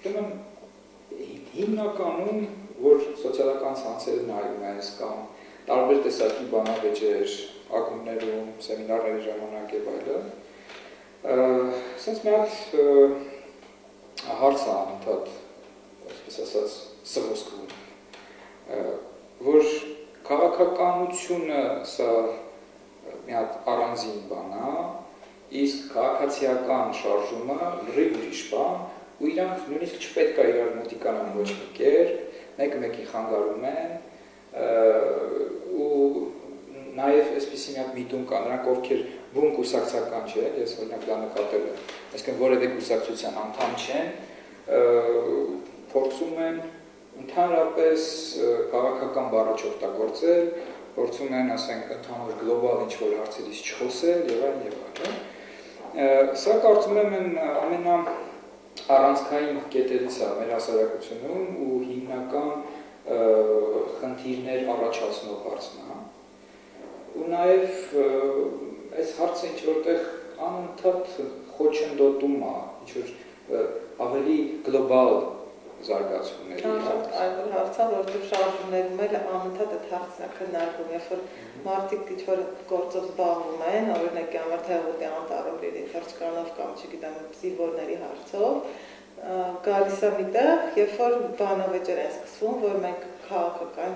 ուրեմն հիմնականում որ սոցիալական ցանցերը նայում ես կամ տարբեր տեսակի բանավեճեր, ակումբներում, սեմինարների ժամանակ եւ այլն, sense մի հատ հարց է անընդհատ, այսպես ասած, սղոսկվում, որ քաղաքականությունը սա մի հատ առանձին բան է, իսկ քաղաքացիական շարժումը լրիվ ուրիշ բան, ու իրանք նույնիսկ չպետք է իրար մոտիկանան ոչ մի կերպ, մեկը-մեկի խանգարում են, ու նաև այսպիսի մի հատ միտում կա, նրանք ովքեր բուն կուսակցական չեն, ես օրինակ դա նկատել եմ, այսինքն որևէ կուսակցության անդամ չեն, փորձում են ընդհանրապես քաղաքական բառը չօգտագործել, փորձում են, ասենք, ընդհանուր գլոբալ ինչ-որ հարցերից չխոսել եւ այլն եւ այլն։ Սա կարծում եմ առանցքային կետերից է մեր հասարակությունում ու հիմնական խնդիրներ առաջացնող հարցն է։ Ու նաև այս հարցը ինչ-որտեղ անընդհատ խոչընդոտում է, ինչ-որ ավելի գլոբալ զարգացումների հարց։ Այլ հարցը, որտեղ շարժումներում էլ անընդհատ այդ հարցն է քննարկվում, երբ որ մարդիկ ինչ-որ գործով զբաղվում են, օրինակ համար թեղուտի անտառով լինի թռչկանով կամ չգիտեմ զինվորների հարցով, գալիս է մի տեղ, երբ որ բանավեճեր են սկսվում, որ մենք քաղաքական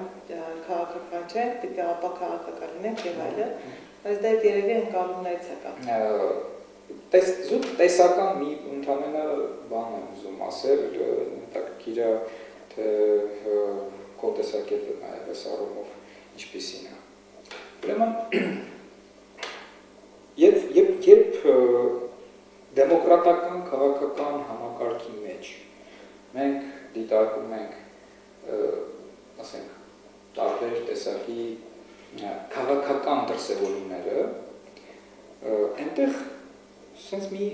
չենք, պիտի ապա քաղաքական լինենք եւ այլն, բայց դա երևի ընկալումներից է կապ։ Զուտ տեսական մի ընդամենը բան եմ ուզում ասել, հետաքրքիր է, թե քո տեսակետը նաև այս առումով ինչպիսին է։ Ուրեմն, երբ դեմոկրատական քաղաքական համակարգի մեջ մենք դիտարկում ենք, ասենք, տարբեր տեսակի քաղաքական դրսևորումները, այնտեղ sense մի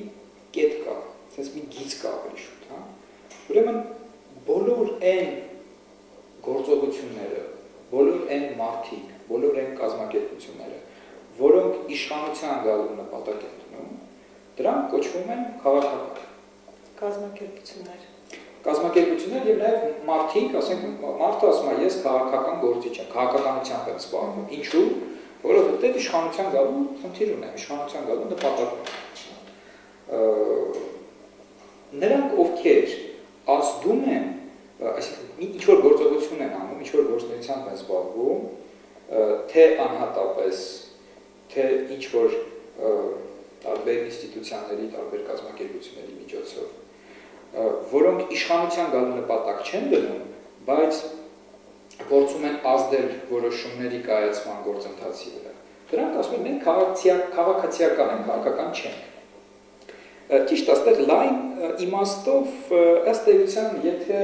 կետ կա, sense մի գիծ կա ավելի շուտ, հա։ Ուրեմն բոլոր այն գործողությունները, բոլոր այն մարդիկ, բոլոր այն կազմակերպությունները, որոնք իշխանության գալու նպատակ են դնում, դրանք կոչվում են քաղաքական կազմակերպություններ։ Կազմակերպություններ եւ նաեւ մարդիկ, ասենք, մարդը ասում է, ես քաղաքական գործիչ եմ, քաղաքականությամբ եմ զբաղվում։ Ինչու՞։ Որովհետեւ իշխանության գալու խնդիր ունեմ, իշխանության գալու նպատակ ունեմ։ Նրանք ովքեր ազդում են, այսինքն ինչ-որ գործողություն են անում, ինչ-որ գործունեությամբ են զբաղվում, թե անհատապես, թե ինչ-որ տարբեր ինստիտուցիաների, տարբեր կազմակերպությունների միջոցով, որոնք իշխանության գալու նպատակ չեն դնում, բայց փորձում են ազդել որոշումների կայացման գործընթացի վրա։ Դրանք ասում են, մենք քաղաքացիական ենք, քաղաքական չենք։ Ճիշտ աստեղ լայն իմաստով ըստ էության, եթե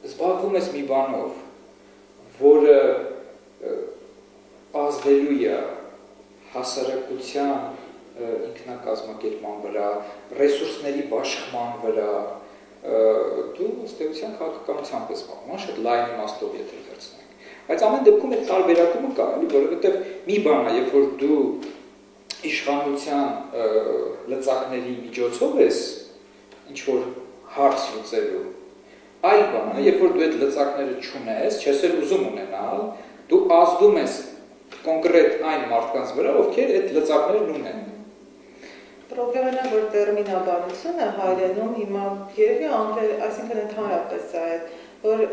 զբաղվում ես մի բանով, որը ազդելու է հասարակության ինքնակազմակերպման վրա, ռեսուրսների բաշխման վրա, դու ըստ էության քաղաքականությամբ ես զբաղվում, շատ լայն իմաստով եթե վերցնենք։ Բայց ամեն դեպքում այդ տարբերակումը կա, որովհետև մի բան է, երբ որ դու իշխանության լծակների միջոցով ես ինչ-որ հարց լուծելու, այլ բան է, երբ որ դու այդ լծակները չունես, չես էլ ուզում ունենալ, դու ազդում ես կոնկրետ այն մարդկանց վրա, ովքեր այդ լծակներն ունեն։ Պրոբլեմն է, որ տերմինաբանությունը հայերենում հիմա երևի այսինքն ընդհանրապես է, որ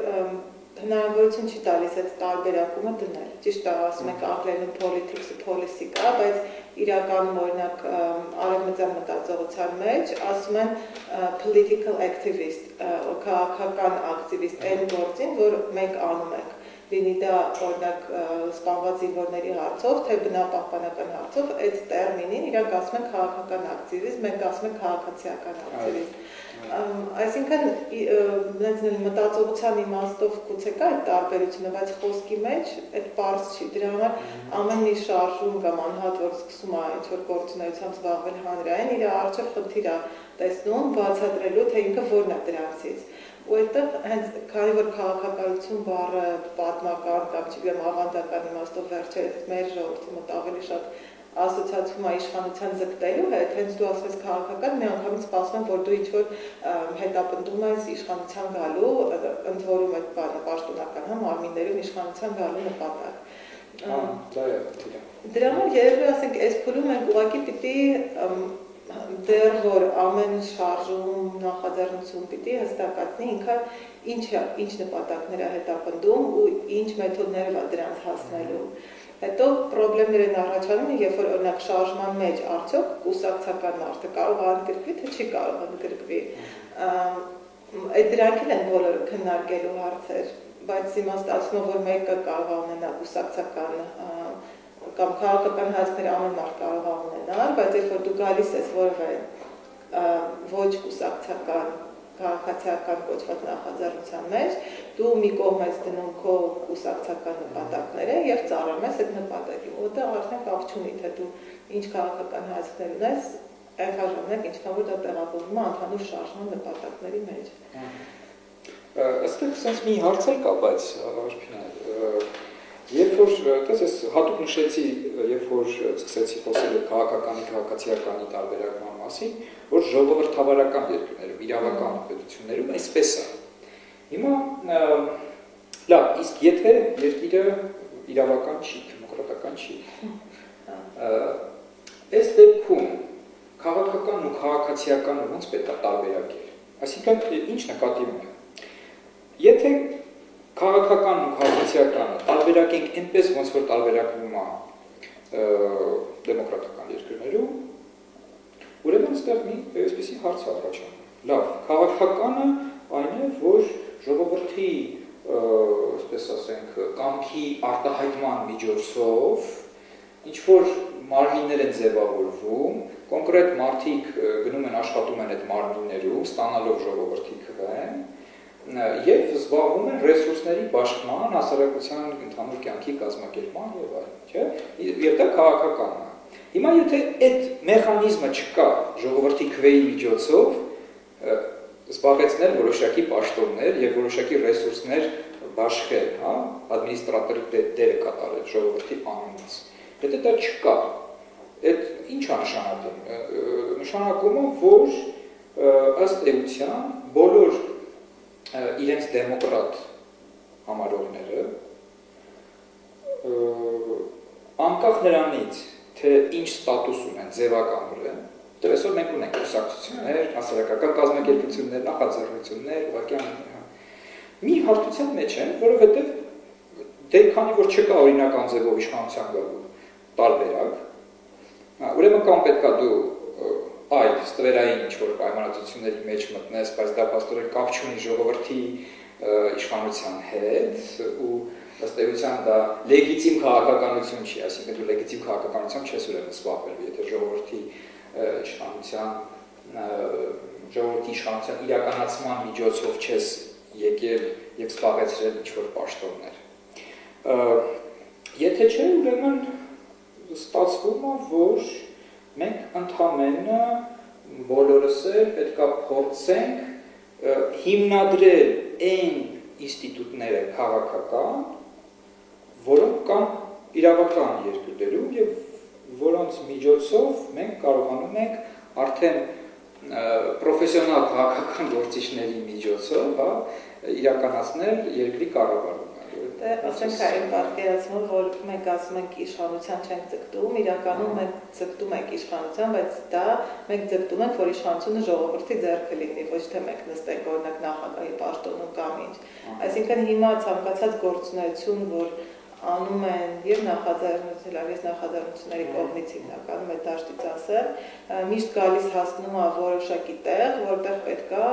հնարավորություն չի տալիս այդ տարբերակումը դնել։ Ճիշտ է, ասում եք անգլերենում politics-ը policy կա, բայց իրականում օրինակ արևմտյան մտածողության մեջ ասում են political activist, քաղաքական ակտիվիստ, այն գործին, որ մենք անում ենք։ Լինի դա օրինակ սպանված զինվորների հարցով, թե բնապահպանական հարցով, այդ տերմինին իրանք ասում են քաղաքական ակտիվիստ, մենք ասում ենք քաղաքացիական ակտիվիստ։ Այսինքն մտածողության իմաստով գուցե կա այդ տարբերությունը, բայց խոսքի մեջ այդ պարզ չի։ Դրա համար ամեն մի շարժում կամ անհատ, որ սկսում է ինչ-որ գործունեությամբ զբաղվել հանրային, իր առջև խնդիր է տեսնում բացատրելու, թե ինքը որն է դրանցից։ Ու այդտեղ հենց քանի որ քաղաքականություն բառը պատմական կամ չգիտեմ ավանդական իմաստով վերջերս մեր ժողովրդի մոտ ավելի շատ ասոցիացվում է իշխանության ձգտելու հետ, հենց դու ասես քաղաքական, մի անգամից սպասում են, որ դու ինչ-որ հետապնդում ես իշխանության գալու, ընդորում այդ բանը պաշտոնական մարմիններում իշխանության գալու նպատակ։ Դրա համար երևի ասենք այս փուլում մենք ուղղակի պիտի դեռ որ ամեն շարժում նախաձեռնություն պիտի հստակացնի ինքը ինչ նպատակներ է հետապնդում ու ինչ մեթոդներով է դրանց հասնելու։ Հետո խնդիրներ են առաջանում, երբ որ օրինակ շարժման մեջ արդյոք կուսակցական մարդը կարող է ընդգրկվի, թե չի կարող ընդգրկվի։ Այդ դրանքն են բոլորը քննարկելու հարցեր, բայց իմաստացումը, որ մեկը կարող է ունենալ կուսակցական կամ քաղաքական հայացքներ ամեն մարդ կարող է ունենալ, բայց երբ որ դու գալիս ես որևէ ոչ կուսակցական քաղաքացիական կոչված նախաձեռնության մեջ, դու մի կողմ ես դնում քո կուսակցական նպատակները եւ ծառայում ես այդ նպատակին, որտեղ արդեն կապ չունի, թե դու ինչ քաղաքական հայացքներ ունես, այնքան ժամանակ ինչքան որ դա տեղավորվում է ընդհանուր շարժման նպատակների մեջ։ Այստեղ sense մի հարց կա, բայց երբ որ ես հատուկ նշեցի, երբ որ սկսեցի խոսել քաղաքականի, քաղաքացիականի տարբերակման մասին, որ ժողովրդավարական երկրներում, իրավական պետություններում այսպես է։ Հիմա լավ, իսկ եթե երկիրը իրավական չի, դեմոկրատական չի, այս դեպքում քաղաքական ու քաղաքացիականը ոնց պետք է տարբերակել։ Այսինքն ինչ նկատի ունեմ։ Եթե քաղաքական ու քաղաքացիականը տարբերակենք այնպես, ոնց որ տարբերակվում է դեմոկրատական երկրներում, ուրեմն այստեղ մի այսպիսի հարց առաջանում։ Լավ, քաղաքականը այն է, որ ժողովրդի, այսպես ասենք, կամքի արտահայտման միջոցով ինչ որ մարմիններ են ձևավորվում, կոնկրետ մարդիկ գնում են աշխատում են այդ մարմիններում, ստանալով ժողովրդի քվեն, եւ զբաղվում են ռեսուրսների բաշխման, հասարակության ընդհանուր կյանքի կազմակերպման եւ այլն, չէ՞։ Եվ դա քաղաքականն է։ Հիմա եթե այդ մեխանիզմը չկա ժողովրդի քվեի միջոցով զբաղեցնել որոշակի պաշտոններ եւ որոշակի ռեսուրսներ բաշխել, հա, ադմինիստրատորի դերը կատարել ժողովրդի անունից։ Եթե դա չկա, այդ ինչ է նշանակում։ Նշանակում է, որ ըստ էության բոլոր իրենց դեմոկրատ համարողները անկախ նրանից, թե ինչ ստատուս ունեն ձևականորեն, դեռ այսօր մենք ունենք կուսակցություններ, հասարակական կազմակերպություններ, նախաձեռնություններ, ուղղակի մի հարթության մեջ են, որովհետև դե քանի որ չկա օրինական ձևով իշխանության գալու տարբերակ, ուրեմն կամ պետքա դու այլ ստվերային ինչ-որ պայմանավորվածությունների մեջ մտնես, բայց դա փաստորեն կապ չունի ժողովրդի իշխանության հետ ու ըստ էության դա լեգիտիմ քաղաքականություն չի, այսինքն դու լեգիտիմ քաղաքականությամբ չես ուրեմն զբաղվելու, եթե ժողովրդի իշխանության իրականացման միջոցով չես եկել եւ զբաղեցրել ինչ-որ պաշտոններ։ Եթե չէ, ուրեմն ստացվում է, որ մենք ընդհանրապես բոլորս պետքա փորձենք հիմնադրել այն ինստիտուտները քաղաքական, որոնք կան իրավական երկրներում եւ որոնց միջոցով մենք կարողանում ենք արդեն պրոֆեսիոնալ քաղաքական գործիչների միջոցով, հա, իրականացնել երկրի կառավարումը։ Դե ասենք այն պատկերացումը, որ մենք ասում ենք իշխանության չենք ձգտում, իրականում մենք ձգտում ենք իշխանության, բայց դա մենք ձգտում ենք, որ իշխանությունը ժողովրդի ձեռքը լինի, ոչ թե մենք նստենք օրինակ նախագահի պաշտոնում կամ ինչ։ Այսինքն հիմա ցանկացած գործունեություն, որ անում են եւ նախաձեռնությունների կողմից հիմնականում այդ դաշտից ասել, միշտ գալիս հասնում է որոշակի տեղ, որտեղ պետքա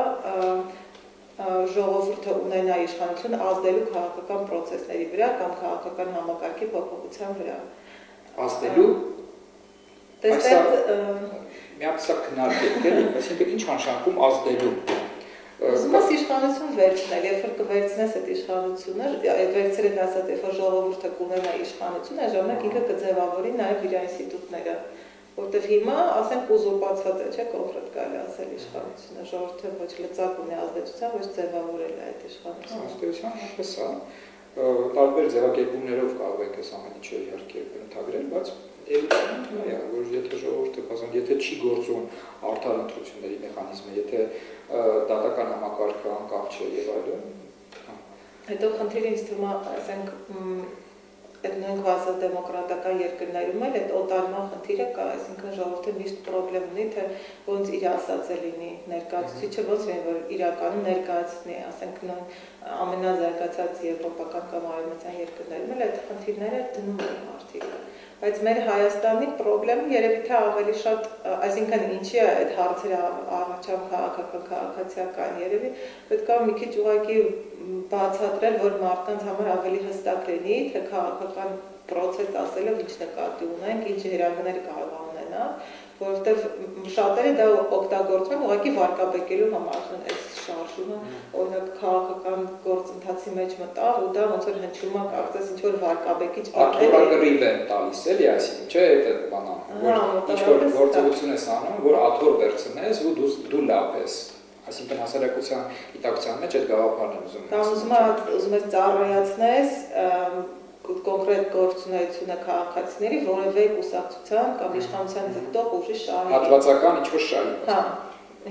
ժողովուրդը ունենա իշխանություն ազդելու քաղաքական process-ների վրա կամ քաղաքական համակարգի փոփոխության վրա։ Ազդելու։ Միապսակ քննարկել էլի, այսինքն ինչ նշանակում ազդելու։ Ուզում ես իշխանություն վերցնել, երբ որ կվերցնես այդ իշխանությունը, վերցրել ասած, երբ որ ժողովուրդը կունենա իշխանություն, այդ ժամանակ ինքը կձևավորի նաև իր ինստիտուտները, որտեղ հիմա, ասենք, ուզուրպացված է, չէ՞, կոնկրետ կարելի ասել իշխանությունը, ժողովուրդը ոչ լծակ ունի ազդեցության, ոչ ձևավորել է այդ իշխանությունը։ Ըստ էության այդպես է, տարբեր ձևակերպումներով կարող եք այս ամեն ինչը իհարկե ընդհանրել, բայց էլեկտրոնիկա, որ եթե ժողովուրդը կասեն, եթե չի գործում արդար ընտրությունների մեխանիզմը, եթե դատական համակարգը անկախ չէ եւ այլն։ Հետո խնդիրը ինձ թվում է, ասենք, այդ նույն կվազադեմոկրատական երկրներում էլ այդ օտարման խնդիրը կա, այսինքն ժողովուրդը միշտ պրոբլեմ ունի, թե ոնց իր ասածը լինի ներկայացուցիչը, ոնց լինի, որ իրականում ներկայացնի, ասենք նույն ամենազարգացած եվրոպական կամ արևմտյան երկրներում էլ այդ խնդիրները դնում են մարդիկ։ Բայց մեր Հայաստանի պրոբլեմը երևի թե ավելի շատ, այսինքն ինչի է այդ հարցերը առաջան քաղաքական, քաղաքացիական, երևի պետք է մի քիչ ուղղակի բացատրել, որ մարդկանց համար ավելի հստակ լինի, թե քաղաքական process ասելով ինչ նկատի ունենք, ինչ հրավերներ կարող է ունենալ, որովհետև շատերը դա օգտագործում են ուղղակի վարկաբեկելու համար, այս շարժումը, օրինակ քաղաքական գործընթացի մեջ մտավ ու դա ոնց որ հնչում է կարծես ինչ որ վարկաբեկիչ աթոռագրիվ են տալիս էլի, այսինքն չէ, այդ բանը, որ ինչ որ գործողություն ես անում, որ աթոռ վերցնես ու դու լավ ես, այսինքն հասարակության գիտակցության մեջ այդ գաղափարն եմ ուզում։ Կամ ուզում ես ծառայացնես կոնկրետ գործունեությունը քաղաքացիների որևէ կուսակցության կամ իշխանության ձգտող ուժի շահի։ Հատվածական ինչ-որ շահի։ Հա,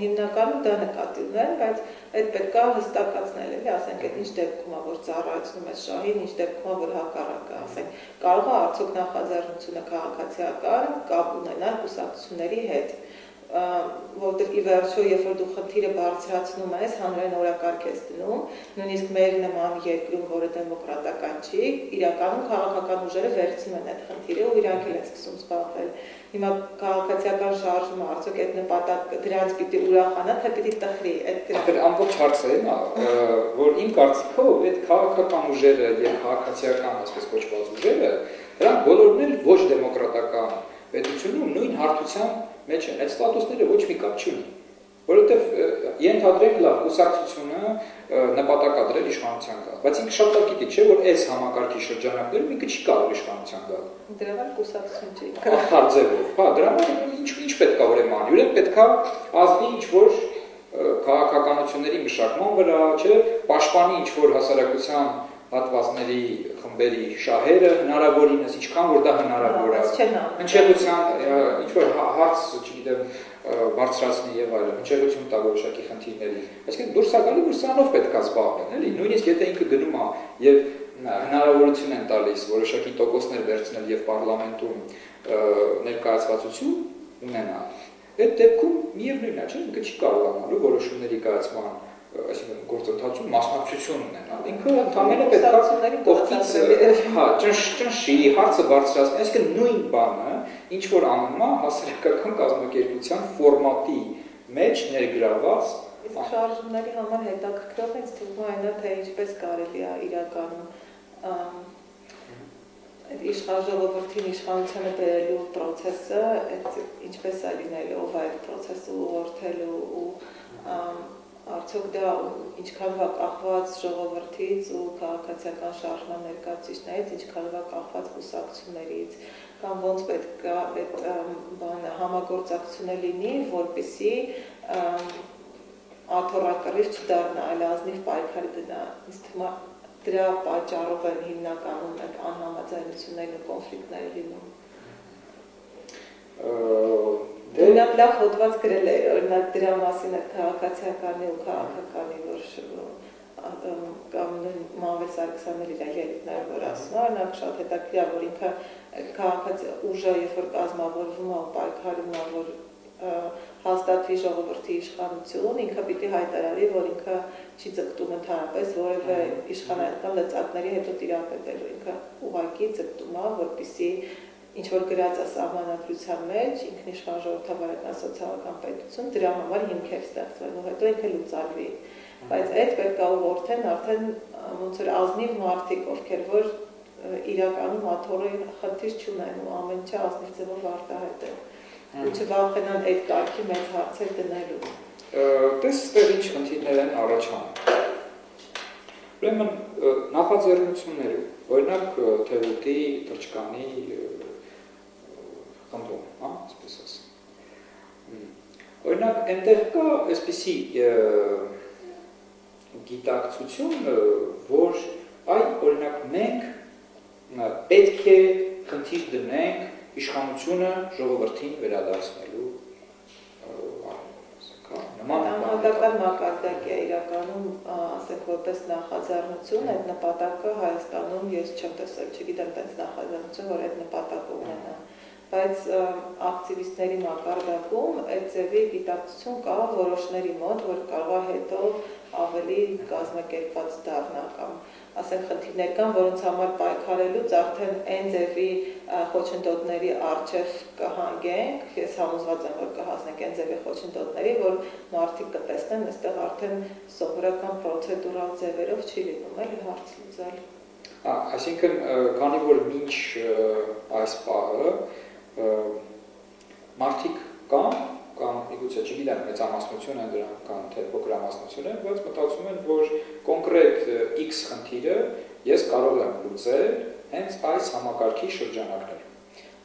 հիմնականում դա նկատի ունեն, բայց այդ պետք է հստակացնել, էլի, ասենք, այդ ինչ դեպքում է, որ ծառայացնում է շահին, ինչ դեպքում է, որ հակառակը, ասենք, կարող է արդյոք նախաձեռնությունը քաղաքացիական կապ ունենալ կուսակցությունների հետ։ Որտեղ ի վերջո, երբ որ դու խնդիրը բարձրացնում ես, հանրային օրակարգ ես դնում, նույնիսկ մեր նման երկրում, որը դեմոկրատական չի, իրականում քաղաքական ուժերը վերցնում են այդ խնդիրը ու իրանք էլ են սկսում զբաղվել։ Հիմա քաղաքացիական շարժումը արդյոք այդ նպատակ դրանց պիտի ուրախանա, թե պիտի տխրի այդ ամբողջ հարցը է, որ իմ կարծիքով այդ քաղաքական ուժերը եւ քաղաքացիական, այսպես կոչված ուժերը, դրանք բոլորն էլ ոչ դեմոկրատական պետությունում նույն հարթության մեջ են, այդ ստատուսները ոչ մի կապ չունի, որովհետև ենթադրենք լավ, կուսակցությունը նպատակադրել իշխանության գալ, բայց ինքը շատ լավ գիտի, չէ, որ այս համակարգի շրջանակներում ինքը չի կարող իշխանության գալ։ Դրա համար կուսակցություն չի։ Արդար ձևով, հա, դրա համար ինչ պետք է ուրեմն անի, ուրեմն պետք է ազդի ինչ-որ քաղաքականությունների մշակման վրա, չէ, պաշտպանի ինչ-որ հասարակության հատվածների խմբերի շահերը հնարավորինս, ինչքան որ դա հնարավոր է, հնչեղության, ինչ-որ հարց, չգիտեմ, բարձրացնի եւ այլն, հնչեղություն տա որոշակի խնդիրների, այսինքն դուրս է գալի, որ սրանով պետք է զբաղվեն, էլի, նույնիսկ եթե ինքը գնում է եւ հնարավորություն են տալիս որոշակի տոկոսներ վերցնել եւ պարլամենտում ներկայացվածություն ունենալ, այդ դեպքում միևնույնն է, չէ՞, ինքը չի կարողանալու որոշումների կայացման այսինքն գործընթացում մասնակցություն ունենալ։ Ինքը ընդհանրապես պետք է կողքից, հա, ճնշի, հարցը բարձրացնի, այսինքն նույն բանը, ինչ որ անում է հասարակական կազմակերպության ֆորմատի մեջ ներգրաված։ Իսկ շարժումների համար հետաքրքրող ինձ թվում է այն է, թե ինչպես կարելի է իրականում այդ իշխանժողովրդին իշխանությանը բերելու process-ը, այդ ինչպես է լինելու, ով է այդ process-ը ուղղորդելու ու արդյոք դա ինչքան է կախված ժողովրդից ու քաղաքացիական շարժման ներկայացուցիչներից, ինչքան է կախված կուսակցություններից, կամ ոնց պետք է այդ բանը համագործակցությունը լինի, որպեսզի աթոռակռիվ չդառնա, այլ ազնիվ պայքար գնա։ Ինձ թվում է դրա պատճառով են հիմնականում այդ անհամաձայնություններն ու կոնֆլիկտները լինում։ Դրանք լավ հոդված գրել է, օրինակ դրա մասին այդ քաղաքացիականի ու քաղաքականի, որ կամ նույն Մանվել Սարգսյանն իր ելույթները որ ասում է, օրինակ շատ հետաքրքիր է, որ ինքը քաղաքացի ուժը, երբ որ կազմավորվում է ու պայքարում է, որ հաստատվի ժողովրդի իշխանություն, ինքը պիտի հայտարարի, որ ինքը չի ձգտում ընդհանրապես որևէ իշխանական լծակների հետո տիրապետելու, ինքը ուղղակի ձգտում է, որպեսզի ինչ որ գրած է սահմանադրության մեջ, ինքնիշխան ժողովրդավարական սոցիալական պետություն, դրա համար հիմքեր ստեղծվեն ու հետո ինքը լուծարվի։ Բայց այդ պետք է ուղղորդեն արդեն ոնց որ ազնիվ մարդիկ, ովքեր որ իրականում աթոռի խնդիր չունեն ու ամեն ինչ ազնիվ ձևով արտահայտեն։ Ու չվախենան այդ կարգի մեծ հարցեր դնելու։ Տես ստեղ ինչ խնդիրներ են առաջանում։ Ուրեմն նախաձեռնություններում, օրինակ Թեղուտի թրջկանի խնդրում, հա, այսպես ասեմ։ Օրինակ այնտեղ կա այսպիսի գիտակցություն, որ այ օրինակ մենք պետք է խնդիր դնենք իշխանությունը ժողովրդին վերադարձնելու Անհատական մակարդակ է իրականում, ասենք որպես նախաձեռնություն, այդ նպատակը Հայաստանում ես չեմ տեսել, չգիտեմ տենց նախաձեռնություն, որ այդ նպատակը ունենա, բայց ակտիվիստների մակարդակում այդ ձևի գիտակցություն կա որոշների մոտ, որ կարող է հետո ավելի կազմակերպված դառնա կամ ասենք խնդիրներ կան, որոնց համար պայքարելուց արդեն այն ձևի խոչընդոտների առջև կհանգենք, ես համոզված եմ, որ կհասնենք այն ձևի խոչընդոտների, որ մարդիկ կտեսնեն, այստեղ արդեն սովորական պրոցեդուրալ ձևերով չի լինում, էլի հարց լուծել։ Այսինքն, քանի որ մինչ այս պահը մարդիկ կան, կամ միգուցե չգիտեմ մեծամասնություն են դրանք կան թե փոքրամասնություն են, բայց մտածում են, որ կոնկրետ X խնդիրը ես կարող եմ լուծել հենց այս համակարգի շրջանակներում։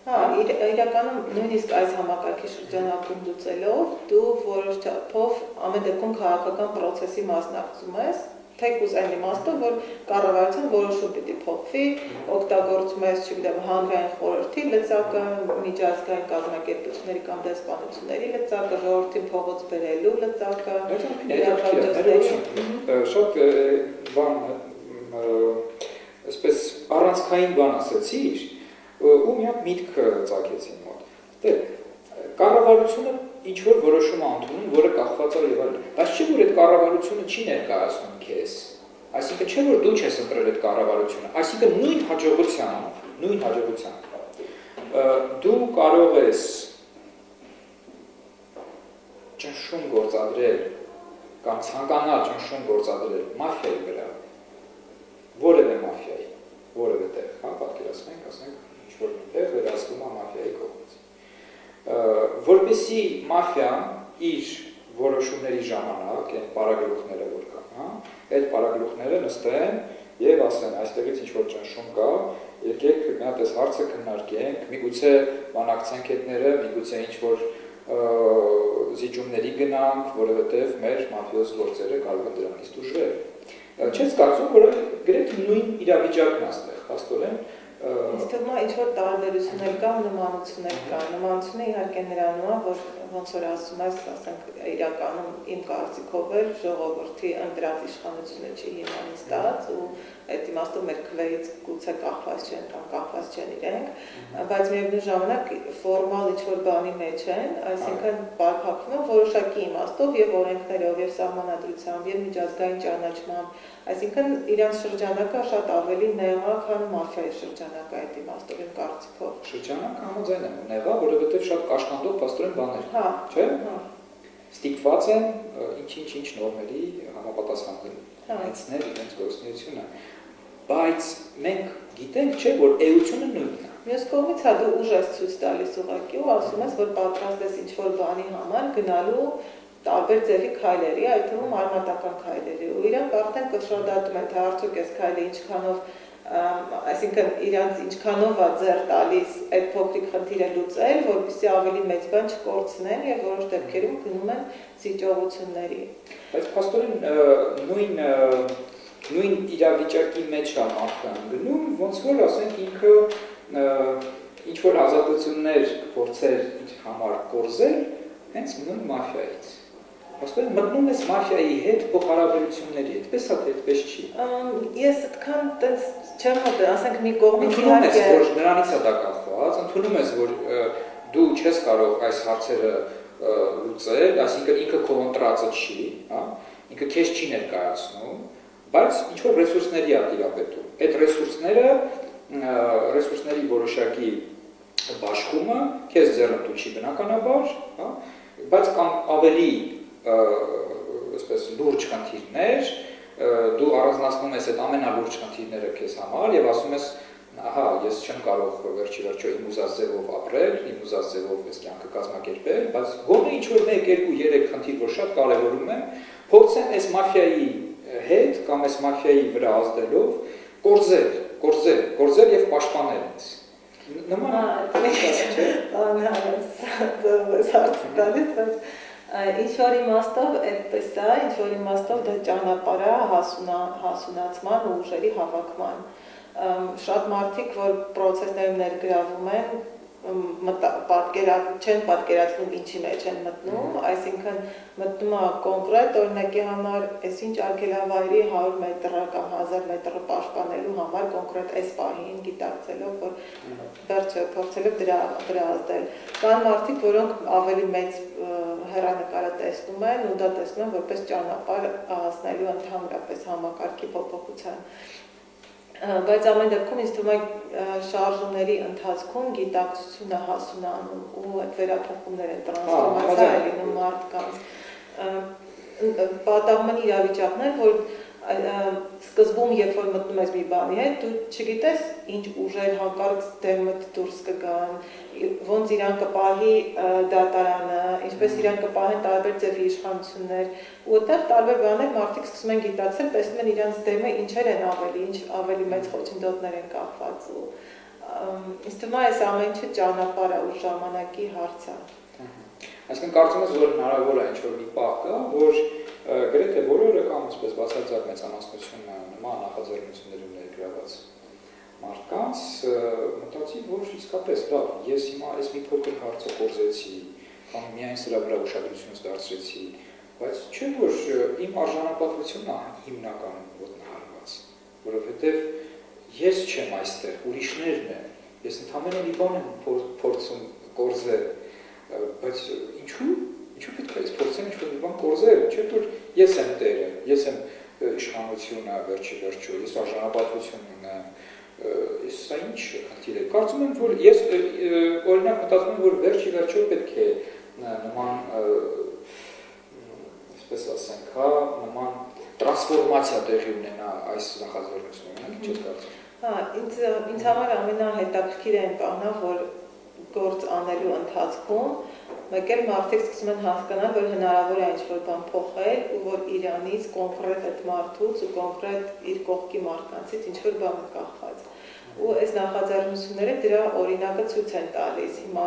Իրականում նույնիսկ այս համակարգի շրջանակում լուծելով դու որոշ չափով ամեն դեպքում քաղաքական process-ի մասնակցում ես, թեկուզ այն իմաստով, որ կառավարության որոշում պիտի փոխվի, օգտագործում ես, չգիտեմ, հանրային խորհրդի լծակը, միջազգային կազմակերպությունների կամ դեսպանությունների լծակը, ժողովրդին փողոց բերելու լծակը, շատ բան, այսպես առանցքային բան ասեցիր, ու միակ միտք ծագեցին մոտ։ Կառավարությունը ինչ-որ որոշում է ընդունում, որը կախված է եւ այլն։ Բայց չէ՞ որ այդ կառավարությունը չի ներկայացնում քեզ։ Այսինքն չէ՞ որ դու չես ընտրել այդ կառավարությունը, այսինքն նույն հաջողությամբ դու կարող ես ճնշում գործադրել կամ ցանկանալ ճնշում գործադրել մաֆիայի վրա, որևէ մաֆիայի, որևէ տեղ, պատկերացնենք, ասենք, ինչ-որ տեղ վերահսկվում է մաֆիայի կողմից։ Որպեսզի մաֆիան իր որոշումների ժամանակ այն պարագլուխները որ կան, այդ պարագլուխները նստեն եւ ասեն, այստեղից ինչ որ ճնշում կա, եկեք մի հատ այս հարցը քննարկենք, միգուցե բանակցենք հետները, միգուցե ինչ որ զիջումների գնանք, որովհետեւ մեր մաֆիոզ գործերը կարող են դրանից դժվար։ Չես կարծում, որ գրեթե նույն իրավիճակն է այստեղ, հաստորեն Ինձ թվում է ինչ-որ տարբերություններ կան, նմանություններ կան։ Նմանությունը իհարկե նրանում է, որ ոնց որ ասում ես, ասենք, իրականում իմ կարծիքով էլ ժողովրդի ընտրած իշխանությունը չի հիման ստաց ու այդ իմաստով մեր քվեից գուցե կախված չեն կամ կախված չեն իրենք, բայց միևնույն ժամանակ ֆորմալ ինչ-որ բանի մեջ են, այսինքն պարփակվում են որոշակի իմաստով եւ օրենքներով եւ սահմանադրությամբ եւ միջազգային ճանաչմամբ, այսինքն իրանց շրջանակը շատ ավելի նեղա, քան մաֆիայի շրջանակը այդ իմաստով իմ կարծիքով։ Շրջանակը համաձայն եմ նեղա, որովհետեւ շատ կաշկանդող փաստորեն բաներ, չէ՞։ Ստիպված են ինչ նորմերի համապատասխանել, հենց իրենց գործունեությունը, բայց մենք գիտենք, չէ, որ էությունը նույնն է։ Մյուս կողմից հա դու ուժ ես ցույց տալիս ուղղակի ու ասում ես, որ պատրաստ ես ինչ-որ բանի համար գնալու տարբեր ձևի քայլերի, այդ թվում արմատական քայլերի, ու իրանք արդեն կշռադատում են, թե արդյոք այս քայլը ինչքանով, այսինքն իրանց ինչքանով է ձեռ տալիս այդ փոքրիկ խնդիրը լուծել, որպեսզի ավելի մեծ բան չկորցնեն եւ որոշ դեպքերում գնում են զիջողությունների։ Բայց փաստորեն նույն իրավիճակի մեջ է մարդկան գնում, ոնց որ ասենք ինքը ինչ որ ազատություններ փորձեր իր համար կորզել, հենց նույն մաֆիայից։ Փաստորեն մտնում ես մաֆիայի հետ փոխհարաբերությունների, այդպես է թե այդպես չի։ Ես այդքան տենց չեմ մտել, ասենք մի կողմից իհարկե որ նրանից է դա կախված, ընդունում ես որ դու չես կարող այս հարցերը լուծել, այսինքն ինքը քո ընտրածը չի, հա, ինքը քեզ չի ներկայացնում, բայց ինչ որ ռեսուրսների է տիրապետում։ Այդ ռեսուրսների որոշակի բաշխումը քեզ ձեռնտու չի բնականաբար, հա, բայց կամ ավելի այսպես լուրջ խնդիրներ, դու առանձնացնում ես այդ ամենալուրջ խնդիրները քեզ համար եւ ասում ես, ահա, ես չեմ կարող վերջի վերջո իմ ուզած ձևով ապրել, իմ ուզած ձևով ես կյանքը կազմակերպել, բայց գոնե ինչ որ 1, 2, 3 խնդիր, որ շատ կարեւորում եմ, փորձեմ այս մաֆիայի հետ կամ այս մաֆիայի վրա ազդելով կորզել եւ պաշտպանել ինձ։ Նման ինչ որ իմաստով այդպես է, ինչ որ իմաստով դա ճանապարհ է հասունացման ու ուժերի հավաքման։ Շատ մարդիկ, որ process-ներում ներգրավում են, չեն պատկերացնում ինչի մեջ են մտնում, այսինքն մտնում է կոնկրետ օրինակի համար, այսինչ արգելավայրի 100 մետրը կամ 1000 մետրը պաշտպանելու համար կոնկրետ այս պահին գիտակցելով, որ վերջը փորձելով դրա ազդել։ Կան մարդիկ, որոնք ավելի մեծ հեռանկարը տեսնում են ու դա տեսնում են որպես ճանապարհ հասնելու ընդհանրապես համակարգի փոփոխության։ Բայց ամեն դեպքում ինձ թվում է շարժումների ընթացքում գիտակցությունը հասունանում ու այդ վերափոխումներ են տրանսֆորմացիա է լինում մարդկանց։ Պատահում են իրավիճակներ, որ սկզբում երբ որ մտնում ես մի բանի հետ, դու չգիտես ինչ ուժեր հանկարծ դեմդ դուրս կգան, ոնց իրան կպահի դատարանը, ինչպես իրան կպահեն տարբեր ձևի իշխանություններ, ու այդտեղ տարբեր բաներ մարդիկ սկսում են գիտակցել, տեսնում են իրանց դեմը ինչեր են ինչ ավելի մեծ խոչընդոտներ են կախված ու ինձ թվում է այս ամեն ինչը ճանապարհ է ու ժամանակի հարց է։ Այսինքն կարծում ես, որ հնարավոր է ինչ-որ մի պահ կա, որ գրեթե բոլորը կամ այսպես բացարձակ մեծամասնությունը նման նախաձեռնություններում ներգրաված մարդկանց մտածի, որ իսկապես լավ, ես հիմա այս մի փոքր հարցը կորզեցի, կամ միայն սրա վրա ուշադրություն դարձրեցի, բայց չէ՞ որ իմ արժանապատվությունն է հիմնականում ոտնահարված, որովհետև ես չեմ այստեղ, ուրիշներն են, ես ընդհանրապես մի բան եմ փորձում կորզել, բայց ինչու պետք է փորձեմ ինչ-որ մի բան կորզել, չէ՞ որ ես եմ տերը, ես եմ իշխանությունը վերջի վերջո, ես արժանապատվություն ունեմ, ես սա ինչ խնդիր է։ Կարծում եմ, որ ես օրինակ մտածում եմ, որ վերջի վերջո պետք է նման, այսպես ասենք, նման տրանսֆորմացիա տեղի ունենա այս նախաձեռնությունում, ինչ ես կարծում։ Ինձ համար ամենահետաքրքիրը այն բանն է, որ գործ անելու ընթացքում մեկ էլ մարդիկ սկսում են հասկանալ, որ հնարավոր է ինչ-որ բան փոխել ու որ իրանից կոնկրետ այդ մարդուց ու կոնկրետ իր կողքի մարդկանցից ինչ-որ բան է կախված։ Ու այս նախաձեռնությունները դրա օրինակը ցույց են տալիս։ Հիմա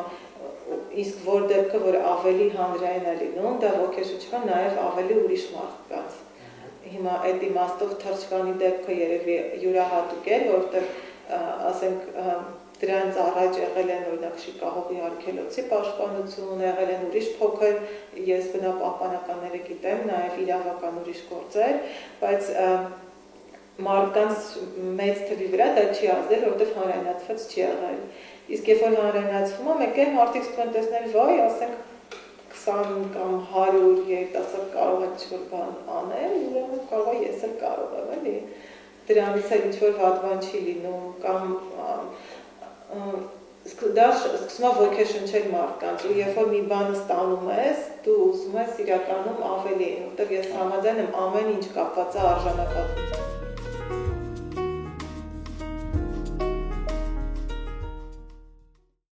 իսկ որ դեպքը, որ ավելի հանրային է լինում, դա ոգեշնչվում նաև ավելի ուրիշ մարդկանց։ Հիմա այդ իմաստով թռչկանի դեպքը երևի յուրահատուկ է, որովհետև ասենք դրանց առաջ եղել են օրինակ Շիկահողի արգելոցի պաշտպանություն, եղել են ուրիշ փոքր, ես բնապահպանականները գիտեմ, նաև իրավական ուրիշ գործեր, բայց մարդկանց մեծ թվի վրա դա չի ազդել, որովհետև հանրայնացված չի եղել։ Իսկ երբ որ հանրայնացվում է, մեկ էլ մարդիկ սկսում են տեսնել, վայ, ասենք 20 կամ 100 երիտասարդ կարող է ինչ-որ բան անել, ուրեմն կարող է ես էլ կարող եմ, էլի։ Դրանից էլ ինչ-որ վատ բան չի լինում, կամ դա սկսում է ոգեշնչել մարդկանց, ու երբ որ մի բանը ստանում ես, դու ուզում ես իրականում ավելի, որտեղ ես համաձայն եմ ամեն ինչ կապված է արժանապատվությամբ։